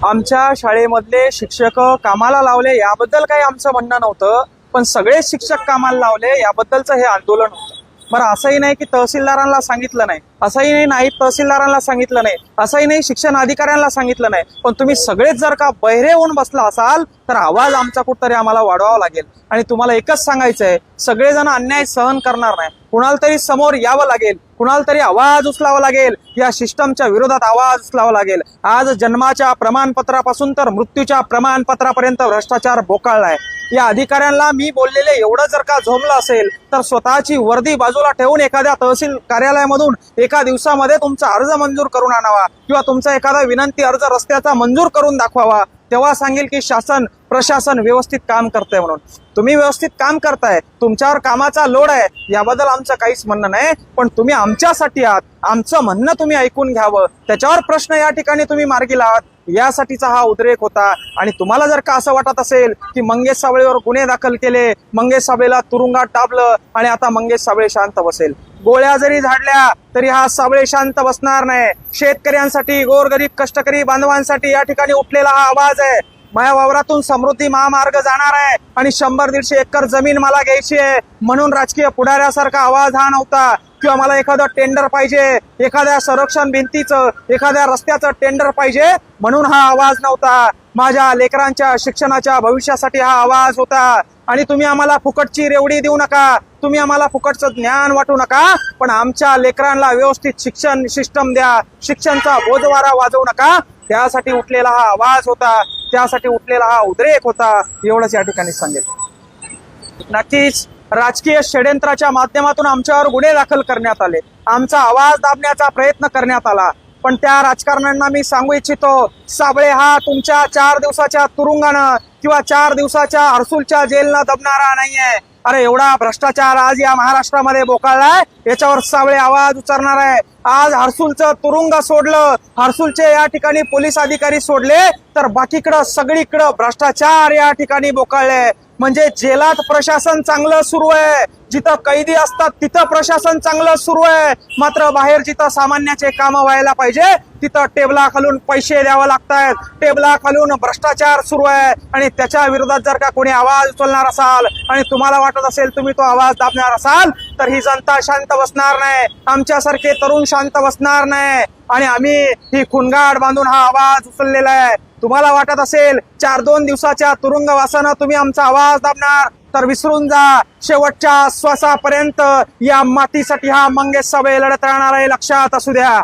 आमच्या शाळेमधले शिक्षक कामाला लावले याबद्दल काही आमचं म्हणणं नव्हतं, पण सगळे शिक्षक कामाला लावले याबद्दलचं हे आंदोलन होतं. बरं, असंही नाही की तहसीलदारांना सांगितलं नाही, असंही नाही नाईब तहसीलदारांना सांगितलं नाही, असंही नाही शिक्षण अधिकाऱ्यांना सांगितलं नाही, पण तुम्ही सगळेच जर का बहिरे होऊन बसला असाल तर आवाज आमचा कुठतरी आम्हाला वाढवावा लागेल. आणि तुम्हाला एकच सांगायचंय, सगळेजण अन्याय सहन करणार नाही, कुणाला तरी समोर यावं लागेल, कुणाला तरी आवाज उचलावा लागेल, या सिस्टमच्या विरोधात आवाज उचलावा लागेल. आज जन्माच्या प्रमाणपत्रापासून तर मृत्यूच्या प्रमाणपत्रापर्यंत भ्रष्टाचार बोकाळलाय. या अधिकाऱ्यांना मी बोललेले एवढं जर का झोंबलं असेल तर स्वतःची वर्दी बाजूला ठेवून एखाद्या तहसील कार्यालयामधून एका दिवसामध्ये तुमचा अर्ज मंजूर करून आणावा किंवा तुमचा एखादा विनंती अर्ज रस्त्याचा मंजूर करून दाखवावा. तेव्हा सांगेल की शासन प्रशासन व्यवस्थित काम करतंय म्हणून. तुम्ही व्यवस्थित काम करताय, तुमच्यावर कामाचा लोड आहे, याबद्दल आमचं काहीच म्हणणं नाही, पण तुम्ही आमच्यासाठी आहात, आमचं म्हणणं तुम्ही ऐकून घ्यावं, त्याच्यावर प्रश्न या ठिकाणी तुम्ही मार्गी लावात, यासाठीचा हा उद्रेक होता. आणि तुम्हाला जर का असं वाटत असेल की मंगेश साबळेवर गुन्हे दाखल केले, मंगेश साबळेला तुरुंगात टाकलं आणि आता मंगेश साबळे शांत बसेल, गोळ्या जरी झाडल्या तरी हा साबळे शांत बसणार नाही. शेतकऱ्यांसाठी, गोरगरीब कष्टकरी बांधवांसाठी या ठिकाणी उठलेला हा आवाज आहे. माझ्या वावरातून समृद्धी महामार्ग जाणार आहे आणि 100-150 एकर जमीन मला घ्यायची आहे म्हणून राजकीय पुढाऱ्यासारखा आवाज हा नव्हता. किंवा मला एखादं टेंडर पाहिजे, एखाद्या संरक्षण भिंतीचं, एखाद्या रस्त्याचं टेंडर पाहिजे म्हणून हा आवाज नव्हता. माझ्या लेकरांच्या शिक्षणाच्या भविष्यासाठी हा आवाज होता. आणि तुम्ही आम्हाला फुकटची रेवडी देऊ नका, तुम्ही आम्हाला फुकटचं ज्ञान वाटू नका, पण आमच्या लेकरांना व्यवस्थित शिक्षण सिस्टम द्या, शिक्षणचा बोजवारा वाजवू नका. त्यासाठी उठलेला हा आवाज होता, त्यासाठी उठलेला हा उद्रेक होता, एवढंच या ठिकाणी सांगेल. नक्कीच राजकीय षड्यंत्राच्या माध्यमातून आमच्यावर गुन्हे दाखल करण्यात आले, आमचा आवाज दाबण्याचा प्रयत्न करण्यात आला, पण त्या राजकारण्यांना मी सांगू इच्छितो, साबळे हा तुमच्या 4 दिवसाच्या तुरुंगानं किंवा 4 दिवसाच्या हर्सुलच्या जेलनं दबणारा नाहीये. अरे एवढा भ्रष्टाचार आज या महाराष्ट्रामध्ये बोकाळलाय, याच्यावर साबळे आवाज उचलणार आहे. आज हर्सुलचं तुरुंग सोडलं, हर्सुलचे या ठिकाणी पोलीस अधिकारी सोडले, तर बाकीकडं सगळीकडं भ्रष्टाचार या ठिकाणी बोकाळले. म्हणजे जेलात प्रशासन चांगलं सुरू आहे, जिथं कैदी असतात तिथं प्रशासन चांगलं सुरू आहे, मात्र बाहेर जिथं सामान्याचे काम व्हायला पाहिजे तिथं टेबलाखालून पैसे द्यावं लागतायत, टेबलाखालून भ्रष्टाचार सुरू आहे. आणि त्याच्या विरोधात जर का कोणी आवाज उचलणार असाल आणि तुम्हाला वाटत असेल तुम्ही तो आवाज दाबणार असाल तर ही जनता शांत बसणार नाही, आमच्यासारखे तरुण शांत बसणार नाही. आणि आम्ही ही खुणगाड बांधून हा आवाज उचललेला आहे. तुम्हाला वाटत असेल 4-2 दिवसाच्या तुरुंगवासानं तुम्ही आमचा आवाज दाबणार तर विसरून जा, शेवटच्या श्वासापर्यंत या मातीसाठी हा मंगेश साबळे लढत राहणार आहे, लक्षात असू द्या.